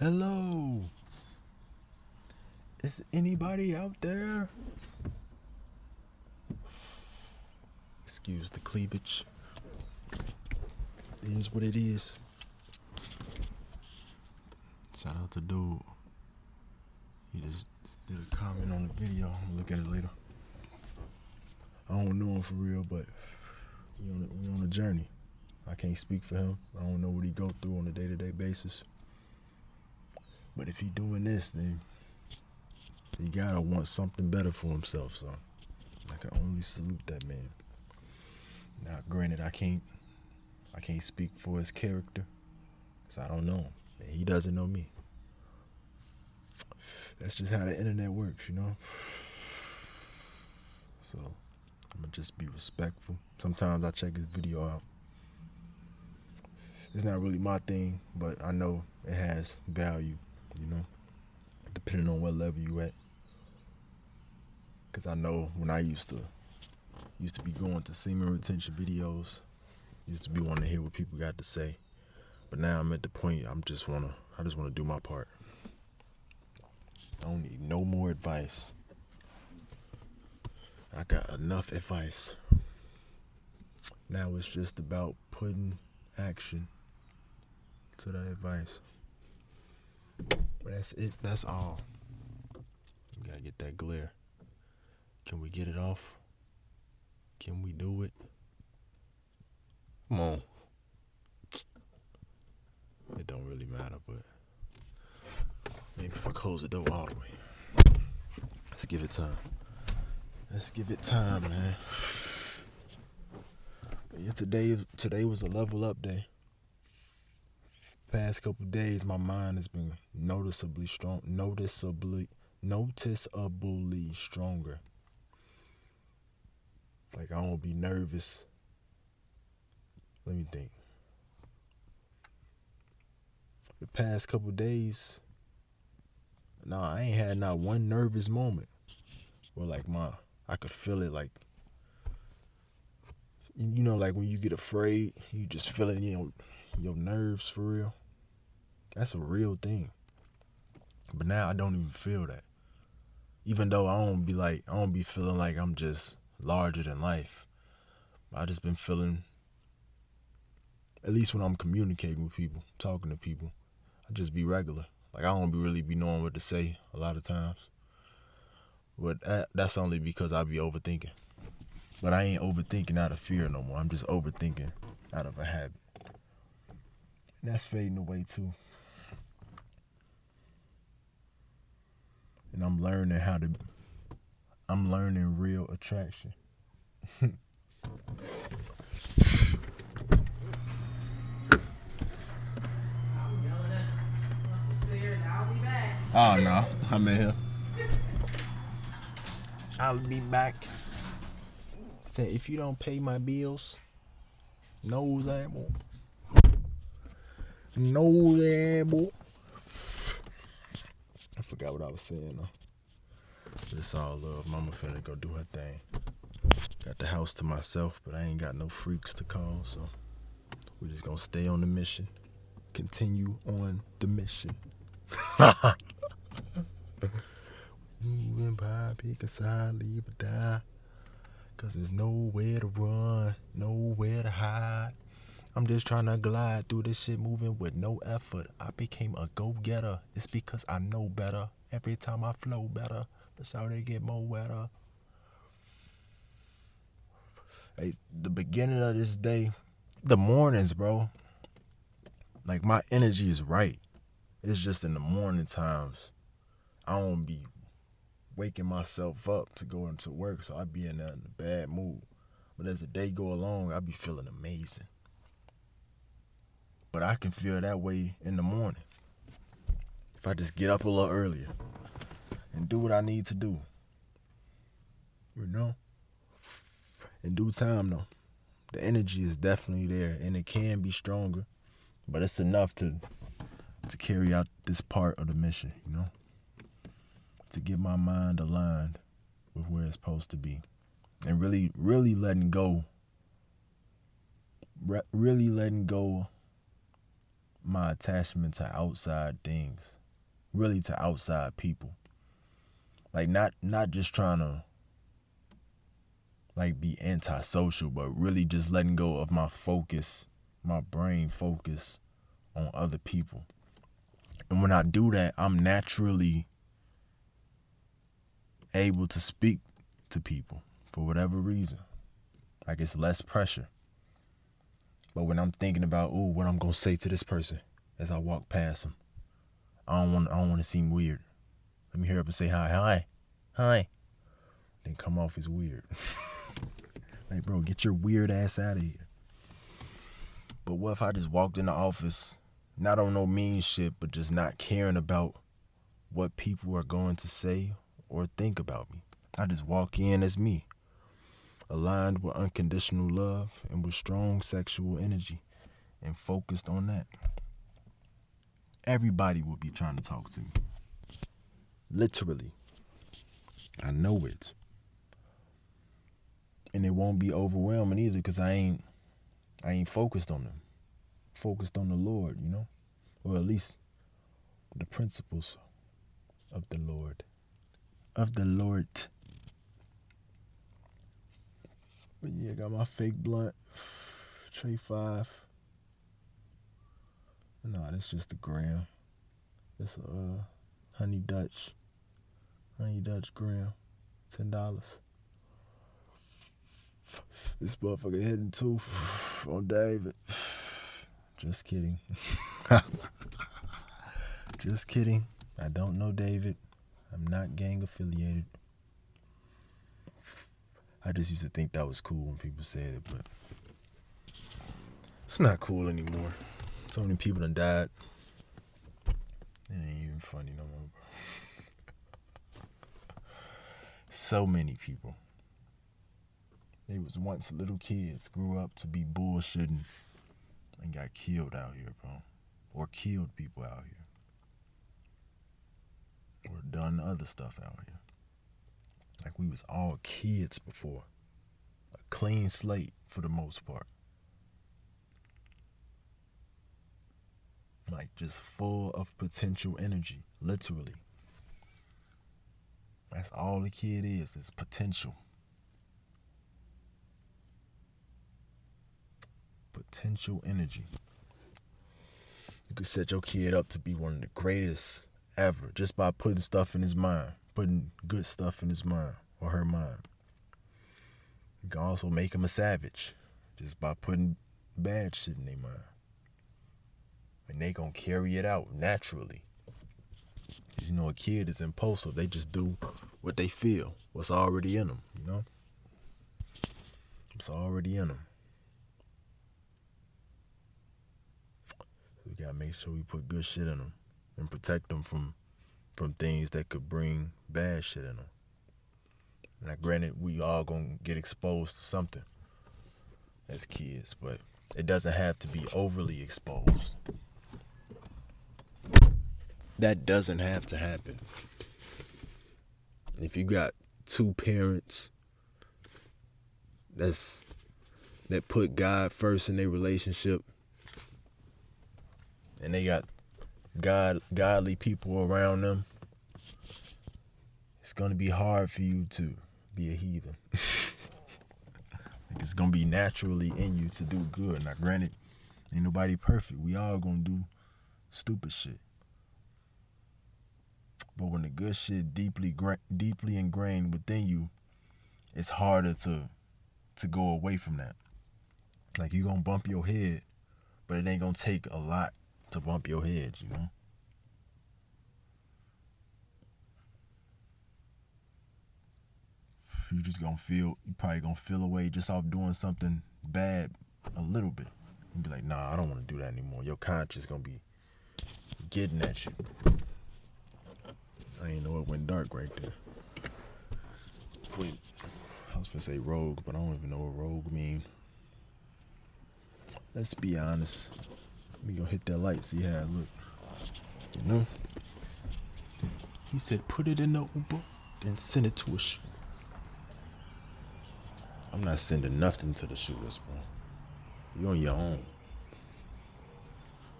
Hello. Is anybody out there? Excuse the cleavage. It is what it is. Shout out to dude. He just did a comment on the video. I'm gonna look at it later. I don't know him for real, but we on a journey. I can't speak for him. I don't know what he go through on a day-to-day basis. But if he doing this, then he gotta want something better for himself. So I can only salute that man. Now, granted, I can't speak for his character, because I don't know him, and he doesn't know me. That's just how the internet works, you know? So, I'm going to just be respectful. Sometimes I check his video out. It's not really my thing, but I know it has value, you know, depending on what level you at. Because I know when I used to be going to semen retention videos, used to be wanting to hear what people got to say. But now I'm at the point I just want to do my part. I don't need no more advice. I got enough advice. Now it's just about putting action to that advice. But that's it. That's all. We gotta get that glare. Can we get it off? Can we do it? Come on. It don't really matter, but maybe if I close the door all the way. Let's give it time. Let's give it time, man. Yeah, today was a level up day. Past couple days, my mind has been noticeably stronger. Like, I don't be nervous. Let me think. The past couple days, I ain't had not one nervous moment. Where like I could feel it, like, you know, like when you get afraid, you just feel it in your nerves for real. That's a real thing. But now I don't even feel that. Even though I don't be feeling like I'm just larger than life. I just been feeling, at least when I'm communicating with people, talking to people, I just be regular. Like, I don't really be knowing what to say a lot of times. But that's only because I be overthinking. But I ain't overthinking out of fear no more. I'm just overthinking out of a habit. And that's fading away too. And I'm learning real attraction. Oh no, I'm in here. I'll be back. Say, if you don't pay my bills, nose apple. I forgot what I was saying though. It's all love. Mama finna go do her thing. Got the house to myself, but I ain't got no freaks to call, so we just gonna stay on the mission. Continue on the mission. Moving by, pick a side, leave or die. Cause there's nowhere to run, nowhere to hide. I'm just trying to glide through this shit, moving with no effort. I became a go-getter. It's because I know better. Every time I flow better, that's how they get more wetter. Hey, the beginning of this day, the mornings, bro. Like, my energy is right. It's just in the morning times, I don't be waking myself up to go into work, so I be in a bad mood. But as the day go along, I be feeling amazing. But I can feel that way in the morning if I just get up a little earlier and do what I need to do. You know? In due time, though, the energy is definitely there, and it can be stronger, but it's enough to carry out this part of the mission, you know? To get my mind aligned with where it's supposed to be. And really letting go. Really letting go my attachment to outside things, really to outside people. Like not just trying to like be antisocial, but really just letting go of my focus, my brain focus on other people. And when I do that, I'm naturally able to speak to people for whatever reason. Like it's less pressure. But when I'm thinking about, what I'm gonna say to this person as I walk past them, I don't want to seem weird. Let me hurry up and say hi. Then come off as weird. Like, bro, get your weird ass out of here. But what if I just walked in the office, not on no mean shit, but just not caring about what people are going to say or think about me? I just walk in as me, aligned with unconditional love and with strong sexual energy, and focused on that. Everybody will be trying to talk to me. Literally. I know it. And it won't be overwhelming either, because I ain't focused on them. Focused on the Lord, or at least the principles of the Lord. But yeah, got my fake blunt, tray 5. No, that's just a gram. It's a honey Dutch gram, $10. This motherfucker hitting tooth on David. Just kidding. Just kidding. I don't know David. I'm not gang affiliated. I just used to think that was cool when people said it, but it's not cool anymore. So many people done died. It ain't even funny no more, bro. So many people. They was once little kids, grew up to be bullshitting, and got killed out here, bro. Or killed people out here. Or done other stuff out here. Like we was all kids before. A clean slate for the most part. Like just full of potential energy, literally. That's all the kid is potential. Potential energy. You could set your kid up to be one of the greatest ever just by putting stuff in his mind, putting good stuff in his mind or her mind. You can also make him a savage just by putting bad shit in their mind. And they gonna carry it out naturally. A kid is impulsive. They just do what they feel, what's already in them, It's already in them. So we gotta make sure we put good shit in them and protect them from things that could bring bad shit in them. Now, granted, we all gonna get exposed to something as kids, but it doesn't have to be overly exposed. That doesn't have to happen. If you got two parents that put God first in their relationship, and they got godly people around them, it's gonna be hard for you to be a heathen. Like it's gonna be naturally in you to do good. Now, granted, ain't nobody perfect. We all gonna do stupid shit. But when the good shit deeply ingrained within you, it's harder to go away from that. Like you gonna bump your head, but it ain't gonna take a lot to bump your head, You probably gonna feel away just off doing something bad a little bit. You be like, nah, I don't want to do that anymore. Your conscience gonna be getting at you. I ain't know it went dark right there. Wait, I was gonna say rogue, but I don't even know what rogue mean. Let's be honest. Let me go hit that light, see how it look. He said, put it in the Uber, then send it to a shooter. I'm not sending nothing to the shooters, bro. You on your own.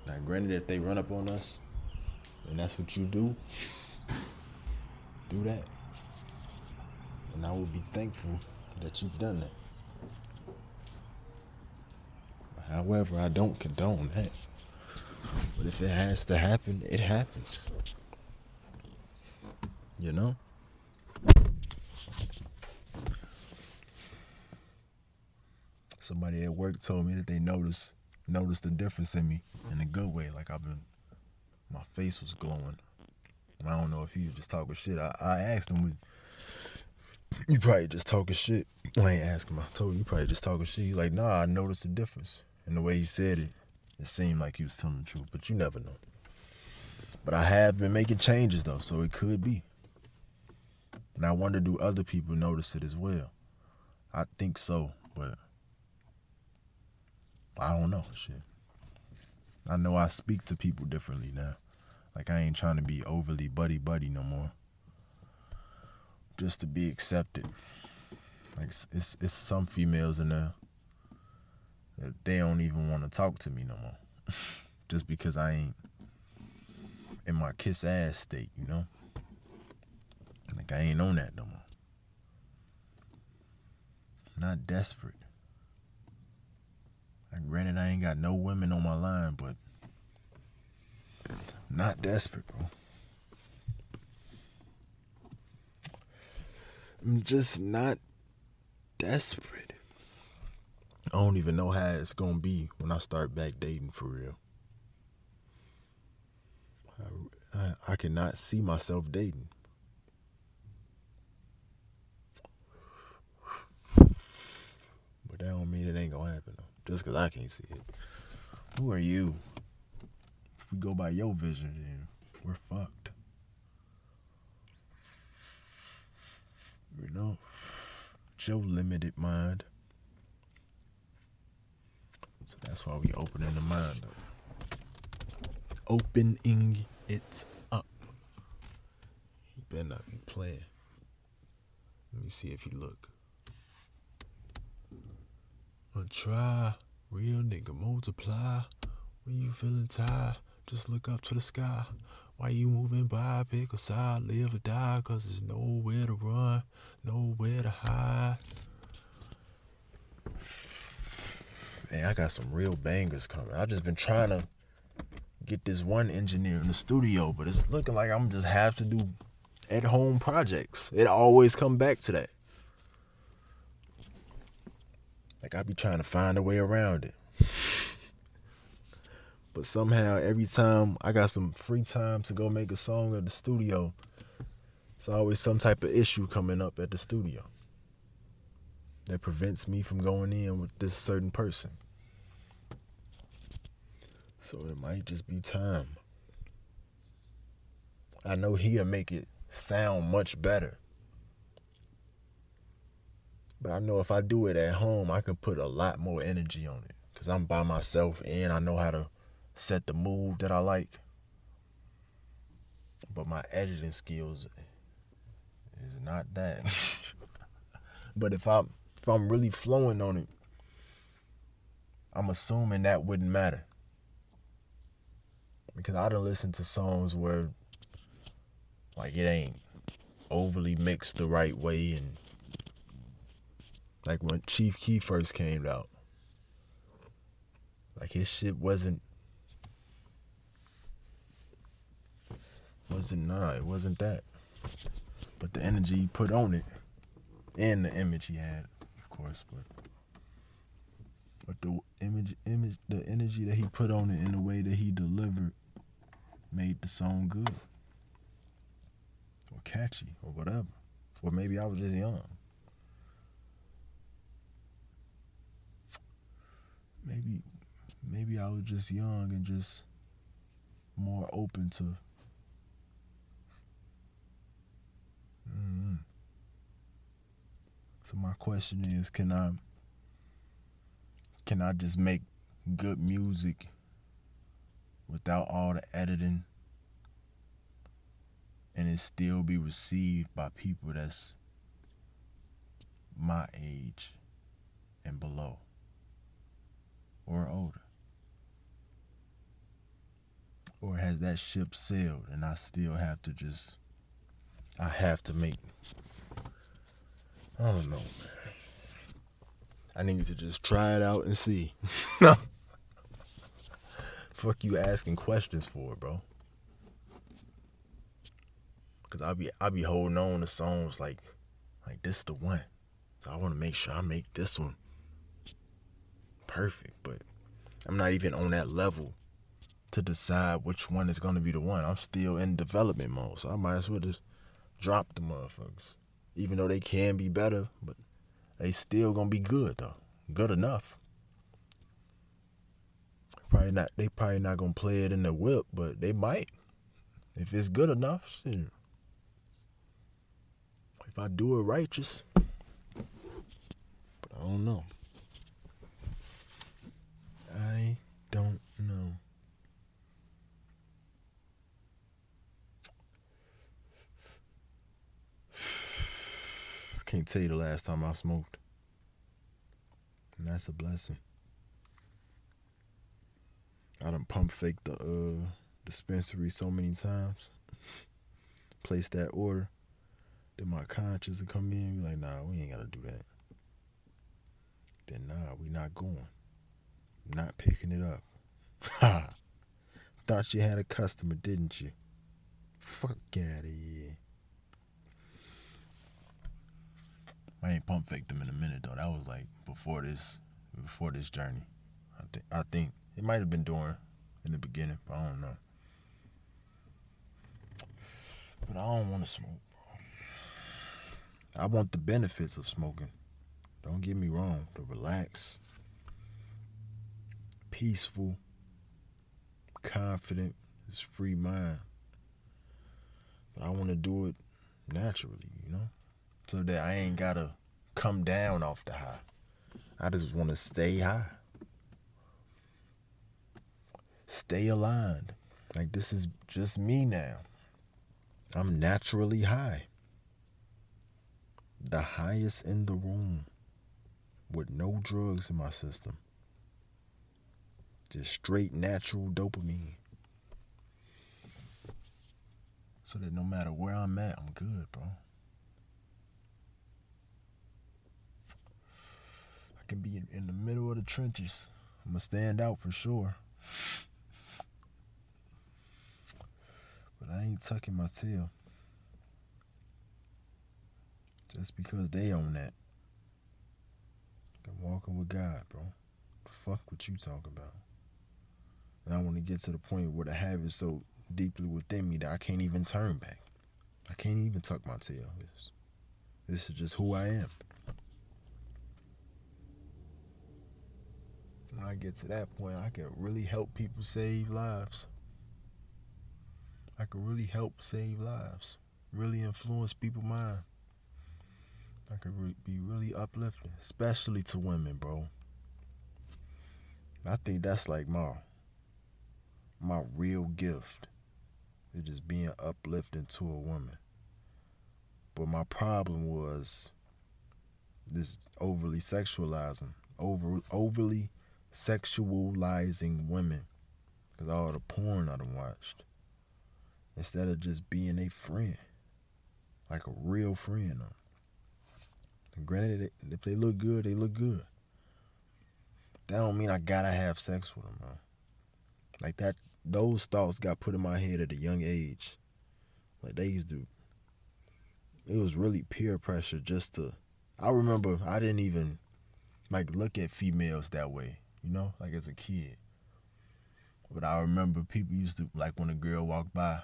Now, granted, if they run up on us and that's what you do that. And I will be thankful that you've done that. However, I don't condone that. But if it has to happen, it happens. You know? Somebody at work told me that they noticed the difference in me in a good way. Like my face was glowing. I don't know if he was just talking shit. I asked him, you probably just talking shit. I ain't asked him. I told him, you probably just talking shit. He's like, nah, I noticed the difference. And the way he said it, it seemed like he was telling the truth. But you never know. But I have been making changes, though, so it could be. And I wonder, do other people notice it as well? I think so, but I don't know. Shit. I know I speak to people differently now. Like, I ain't trying to be overly buddy no just to be accepted. Like, it's some females in there that they don't even want to talk to me no more. Just because I ain't in my kiss ass state, you know? Like, I ain't on that no more. Not desperate. Like, granted, I ain't got no women on my line, but I'm not desperate, bro. I'm just not desperate. I don't even know how it's gonna be when I start back dating for real. I cannot see myself dating. But that don't mean it ain't gonna happen though. Just cause I can't see it. Who are you? If we go by your vision, then we're fucked. You know? With your limited mind. So that's why we opening the mind up. Opening it up. He better not be playing. Let me see if he look. Try, real nigga multiply. When you feeling tired, just look up to the sky. Why you moving by, pick a side, live or die, cause there's nowhere to run, nowhere to hide. Man, I got some real bangers coming. I just been trying to get this one engineer in the studio, but it's looking like I'm just have to do at-home projects. It always come back to that. Like, I be trying to find a way around it. But somehow, every time I got some free time to go make a song at the studio, it's always some type of issue coming up at the studio that prevents me from going in with this certain person. So it might just be time. I know he'll make it sound much better. But I know if I do it at home, I can put a lot more energy on it. Because I'm by myself and I know how to set the mood that I like. But my editing skills is not that. But if I'm really flowing on it, I'm assuming that wouldn't matter. Because I done listened to songs where like it ain't overly mixed the right way, and like when Chief Keef first came out, like his shit wasn't it wasn't that. But the energy he put on it and the image he had, of course, but the energy that he put on it and the way that he delivered made the song good or catchy or whatever. Or maybe I was just young. Maybe I was just young and just more open to So my question is, can I just make good music without all the editing and it still be received by people that's my age and below or older? Or has that ship sailed and I still have to just, I have to make, I don't know, man. I need to just try it out and see. Fuck you asking questions for, bro. Cause I be holding on to songs like this the one. So I want to make sure I make this one perfect. But I'm not even on that level to decide which one is gonna be the one. I'm still in development mode, so I might as well just drop the motherfuckers. Even though they can be better, but they still gonna be good though. Good enough. They probably not gonna play it in the whip, but they might. If it's good enough, shit. If I do it righteous. But I don't know. I don't know. Can't tell you the last time I smoked. And that's a blessing. I done pump faked the dispensary so many times. Place that order. Then my conscience will come in and be like, nah, we ain't gotta do that. Then nah, we not going. Not picking it up. Ha! Thought you had a customer, didn't you? Fuck out of here. I ain't pump faked them in a minute though. That was like before this journey. I think it might have been during in the beginning, but I don't know. But I don't want to smoke, bro. I want the benefits of smoking. Don't get me wrong. The relax, peaceful, confident, it's free mind. But I want to do it naturally, you know? So that I ain't gotta come down off the high. I just want to stay high. Stay aligned. Like this is just me now. I'm naturally high. The highest in the room. With no drugs in my system. Just straight natural dopamine. So that no matter where I'm at, I'm good, bro. I can be in the middle of the trenches. I'm gonna stand out for sure. But I ain't tucking my tail. Just because they own that. I'm walking with God, bro. Fuck what you talking about. And I want to get to the point where the habit's so deeply within me that I can't even turn back. I can't even tuck my tail. This is just who I am. When I get to that point, I can really help people save lives. I can really help save lives. Really influence people's mind. I can be really uplifting, especially to women, bro. I think that's like my real gift. It's just being uplifting to a woman. But my problem was this overly sexualizing women. Because all the porn I done watched. Instead of just being a friend. Like a real friend. And granted, if they look good, they look good. That don't mean I gotta have sex with them, bro. Like that, those thoughts got put in my head at a young age. Like they used to, it was really peer pressure just to, I remember I didn't even like look at females that way, you know, like as a kid. But I remember people used to, like when a girl walked by,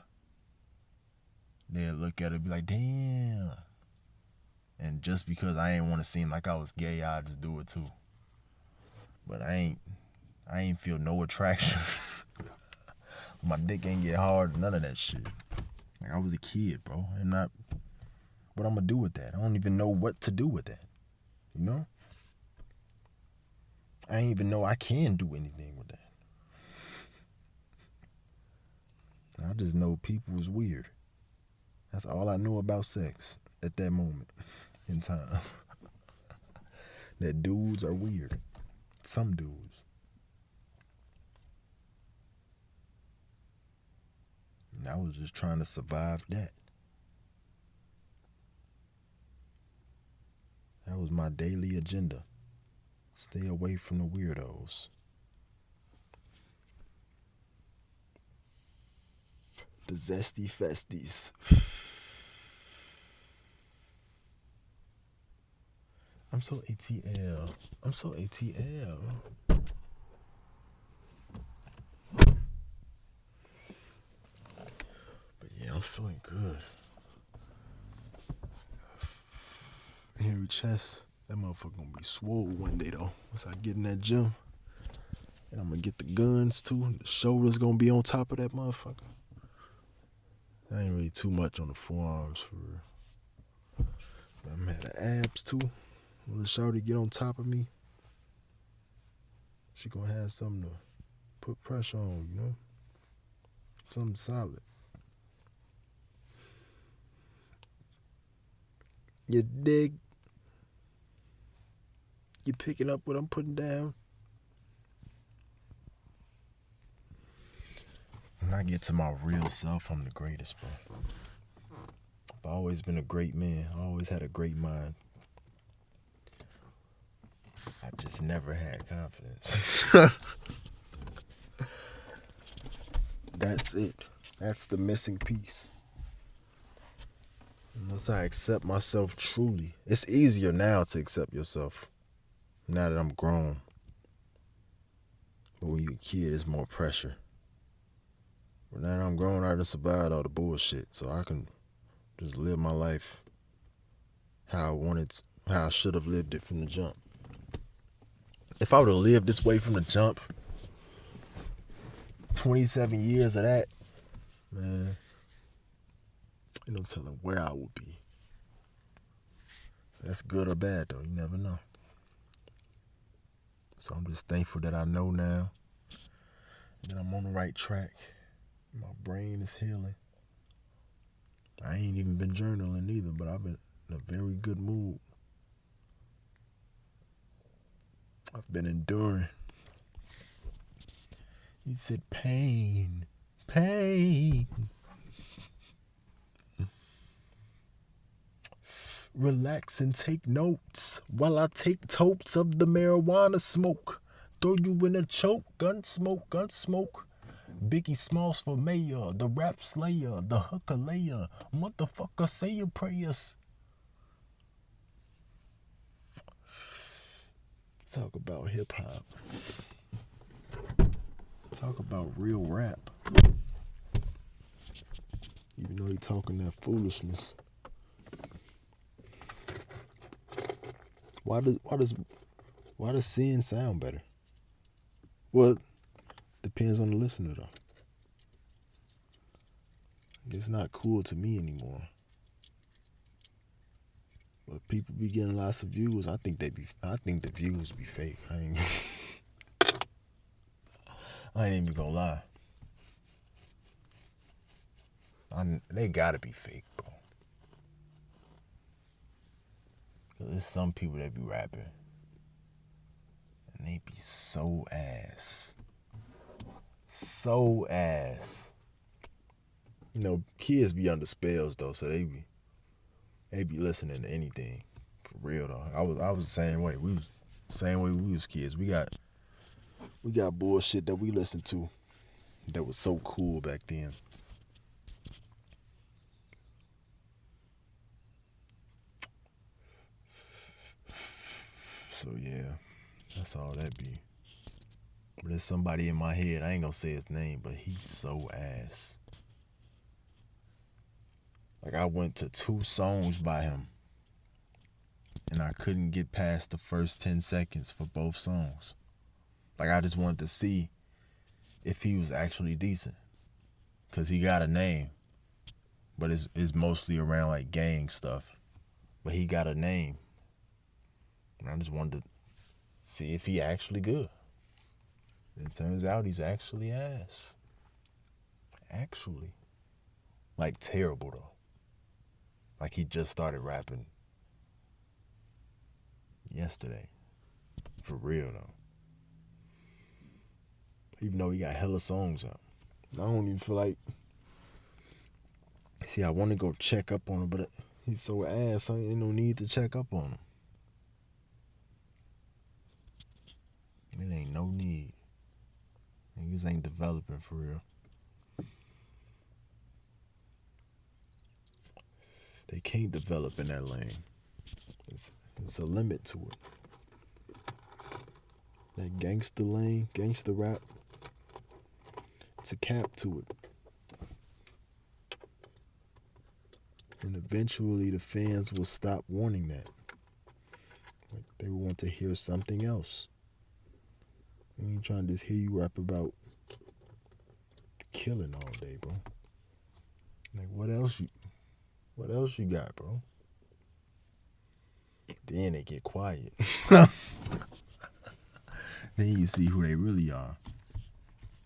they'd look at her and be like, damn. And just because I ain't want to seem like I was gay, I'd just do it too. But I ain't feel no attraction. My dick ain't get hard, none of that shit. Like I was a kid, bro. And not what I'm gonna do with that. I don't even know what to do with that. You know? I ain't even know I can do anything with that. I just know people was weird. That's all I knew about sex at that moment in time. That dudes are weird. Some dudes. And I was just trying to survive that. That was my daily agenda. Stay away from the weirdos. The zesty festies. I'm so ATL. I'm so ATL. But yeah, I'm feeling good. Hairy chest. That motherfucker gonna be swole one day though. Once I get in that gym. And I'm gonna get the guns too. The shoulders gonna be on top of that motherfucker. I ain't really too much on the forearms for real. But I'm gonna have the abs too. When the shorty get on top of me, she gonna have something to put pressure on, you know? Something solid. You dig? You picking up what I'm putting down? When I get to my real self, I'm the greatest, bro. I've always been a great man. I always had a great mind. I just never had confidence. That's it. That's the missing piece. Unless I accept myself truly. It's easier now to accept yourself. Now that I'm grown. But when you're a kid, it's more pressure. But now that I'm grown, I done survived all the bullshit. So I can just live my life how I wanted, how I should have lived it from the jump. If I would have lived this way from the jump, 27 years of that, man, ain't no telling where I would be. That's good or bad, though. You never know. So I'm just thankful that I know now that I'm on the right track. My brain is healing. I ain't even been journaling either, but I've been in a very good mood. I've been enduring. He said, pain, pain. Relax and take notes while I take totes of the marijuana smoke. Throw you in a choke, gun smoke, gun smoke. Biggie Smalls for mayor, the rap slayer, the hooker layer. Motherfucker, say your prayers. Talk about hip hop. Talk about real rap. Even though he talking that foolishness. Why does sin sound better? Well, depends on the listener though. It's not cool to me anymore. But people be getting lots of views. I think the views be fake. I ain't even gonna lie. They gotta be fake, bro. Cause there's some people that be rapping and they be so ass. So ass. You know, kids be under spells though, so they be listening to anything. For real though. I was the same way. We was the same way we was kids. We got bullshit that we listened to that was so cool back then. So yeah, that's all that be. But there's somebody in my head, I ain't gonna say his name, but he's so ass. Like I went to 2 songs by him and I couldn't get past the first 10 seconds for both songs. Like I just wanted to see if he was actually decent. Cause he got a name, but it's mostly around like gang stuff. But he got a name. And I just wanted to see if he actually good. It turns out he's actually ass. Actually. Like terrible though. Like he just started rapping yesterday. For real though. Even though he got hella songs out. I don't even feel like See, I want to go check up on him, but he's so ass, ain't no need to check up on him. It ain't no need. Niggas ain't developing for real. They can't develop in that lane. It's a limit to it. That gangster lane, gangster rap, it's a cap to it. And eventually the fans will stop wanting that. Like, they will want to hear something else. We ain't trying to just hear you rap about killing all day, bro. Like, what else you got, bro? Then they get quiet. Then you see who they really are.